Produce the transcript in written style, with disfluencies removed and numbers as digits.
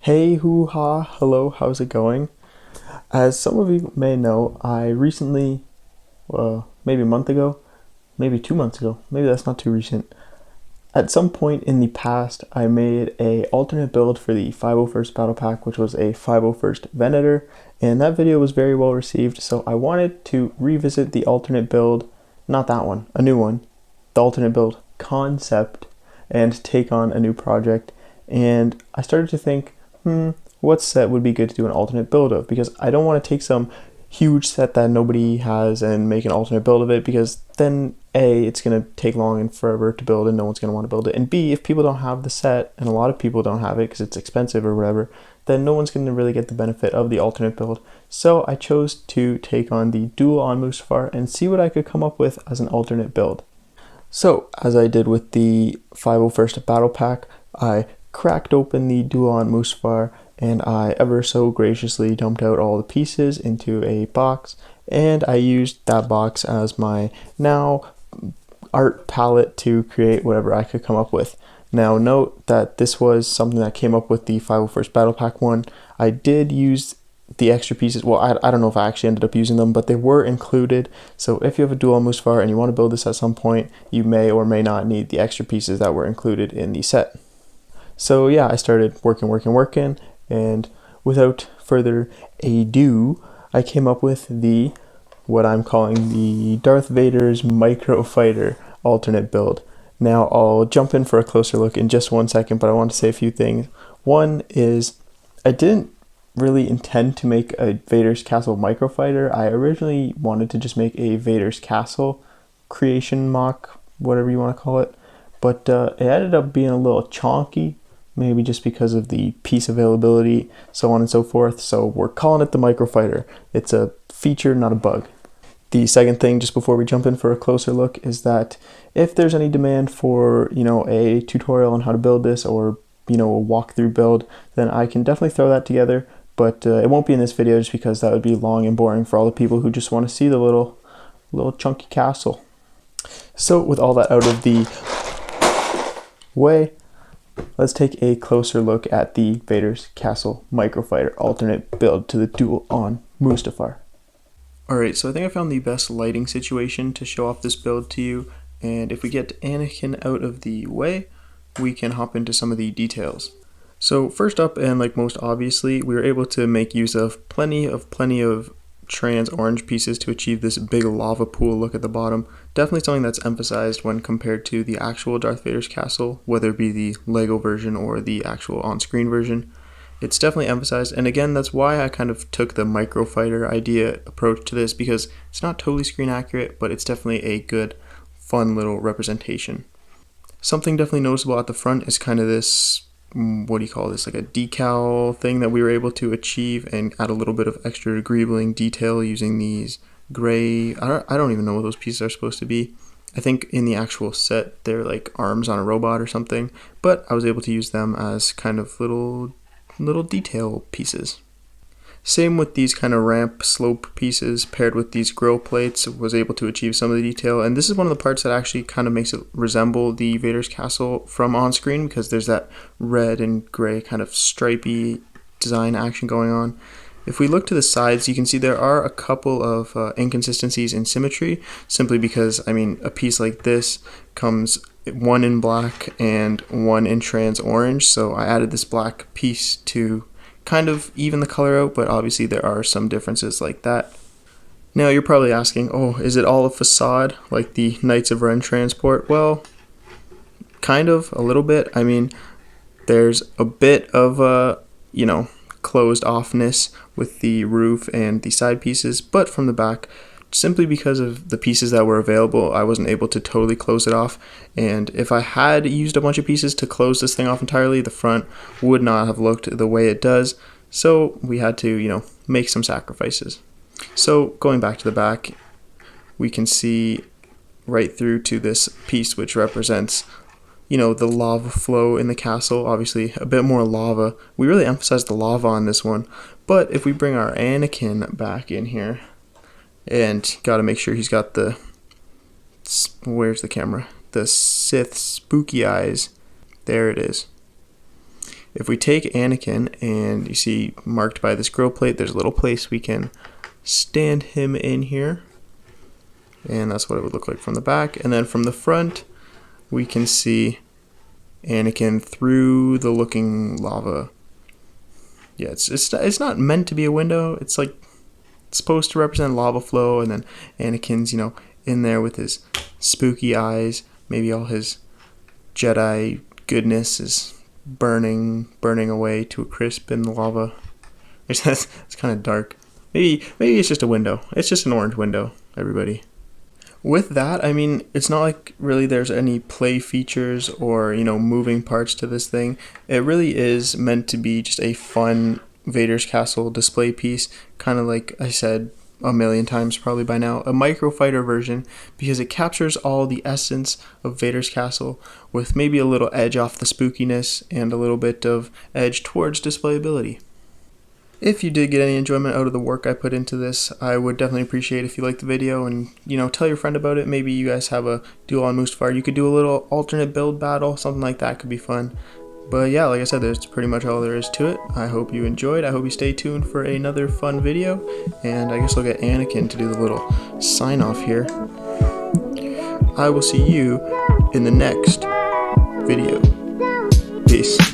Hey hoo ha, hello, how's it going? As some of you may know, I recently, maybe a month ago, maybe 2 months ago, maybe that's not too recent. At some point in the past, I made a alternate build for the 501st Battle Pack, which was a 501st Venator, and that video was very well received, so I wanted to revisit the alternate build, not that one, a new one, the alternate build concept, and take on a new project. And I started to think, what set would be good to do an alternate build of? Because I don't want to take some huge set that nobody has and make an alternate build of it, because then A, it's going to take long and forever to build and no one's going to want to build it. And B, if people don't have the set, and a lot of people don't have it because it's expensive or whatever, then no one's going to really get the benefit of the alternate build. So I chose to take on the Duel on Mustafar and see what I could come up with as an alternate build. So, as I did with the 501st Battle Pack, I cracked open the Duel on Mustafar and I ever so graciously dumped out all the pieces into a box, and I used that box as my now art palette to create whatever I could come up with. Now note that this was something that came up with the 501st Battle Pack one. I did use the extra pieces. Well, I don't know if I actually ended up using them, but they were included. So if you have a Duel on Mustafar and you want to build this at some point, you may or may not need the extra pieces that were included in the set. So yeah, I started working, and without further ado, I came up with what I'm calling the Darth Vader's microfighter alternate build. Now I'll jump in for a closer look in just 1 second, but I want to say a few things. One is, I didn't really intend to make a Vader's Castle microfighter. I originally wanted to just make a Vader's Castle creation mock, whatever you want to call it, but it ended up being a little chonky, maybe just because of the piece availability, so on and so forth. So we're calling it the microfighter. It's a feature, not a bug. The second thing, just before we jump in for a closer look, is that if there's any demand for, a tutorial on how to build this, or, a walkthrough build, then I can definitely throw that together. But it won't be in this video, just because that would be long and boring for all the people who just want to see the little chunky castle. So with all that out of the way, let's take a closer look at the Vader's Castle microfighter alternate build to the Duel on Mustafar. Alright, so I think I found the best lighting situation to show off this build to you, and if we get Anakin out of the way, we can hop into some of the details. So first up, and like most obviously, we were able to make use of plenty of trans orange pieces to achieve this big lava pool look at the bottom. Definitely something that's emphasized when compared to the actual Darth Vader's castle, whether it be the Lego version or the actual on-screen version. It's definitely emphasized, and again, that's why I kind of took the microfighter idea approach to this, because it's not totally screen accurate, but it's definitely a good, fun little representation. Something definitely noticeable at the front is kind of this, what do you call this, like a decal thing that we were able to achieve and add a little bit of extra greebling detail using these gray, I don't even know what those pieces are supposed to be. I think in the actual set they're like arms on a robot or something, but I was able to use them as kind of little detail pieces. Same with these kind of ramp slope pieces paired with these grill plates, was able to achieve some of the detail, and this is one of the parts that actually kind of makes it resemble the Vader's Castle from on screen, because there's that red and gray kind of stripy design action going on. If we look to the sides, you can see there are a couple of inconsistencies in symmetry, simply because, a piece like this comes one in black and one in trans orange, so I added this black piece to kind of even the color out, but obviously there are some differences like that. Now you're probably asking, oh, is it all a facade like the Knights of Ren transport? Well, kind of, a little bit. There's a bit of closed offness with the roof and the side pieces, but from the back, simply because of the pieces that were available, I wasn't able to totally close it off, and if I had used a bunch of pieces to close this thing off entirely, the front would not have looked the way it does, so we had to, make some sacrifices. So going back to the back, we can see right through to this piece which represents the lava flow in the castle. Obviously a bit more lava. We really emphasized the lava on this one, but if we bring our Anakin back in here, and gotta make sure he's got where's the camera? The Sith spooky eyes. There it is. if we take Anakin, and you see marked by this grill plate, there's a little place we can stand him in here, and that's what it would look like from the back. And then from the front, we can see Anakin through the looking lava. Yeah, it's not meant to be a window. It's like it's supposed to represent lava flow, and then Anakin's, you know, in there with his spooky eyes. Maybe all his Jedi goodness is burning away to a crisp in the lava. It's kind of dark. Maybe it's just a window. It's just an orange window, everybody. With that, I mean, it's not like really there's any play features or, you know, moving parts to this thing. It really is meant to be just a fun Vader's Castle display piece, kind of like I said a million times probably by now, a microfighter version, because it captures all the essence of Vader's Castle with maybe a little edge off the spookiness and a little bit of edge towards displayability. If you did get any enjoyment out of the work I put into this, I would definitely appreciate if you liked the video and, you know, tell your friend about it. Maybe you guys have a Duel on Mustafar. You could do a little alternate build battle, something like that could be fun. But yeah, like I said, that's pretty much all there is to it. I hope you enjoyed. I hope you stay tuned for another fun video. And I guess I'll get Anakin to do the little sign off here. I will see you in the next video. Peace.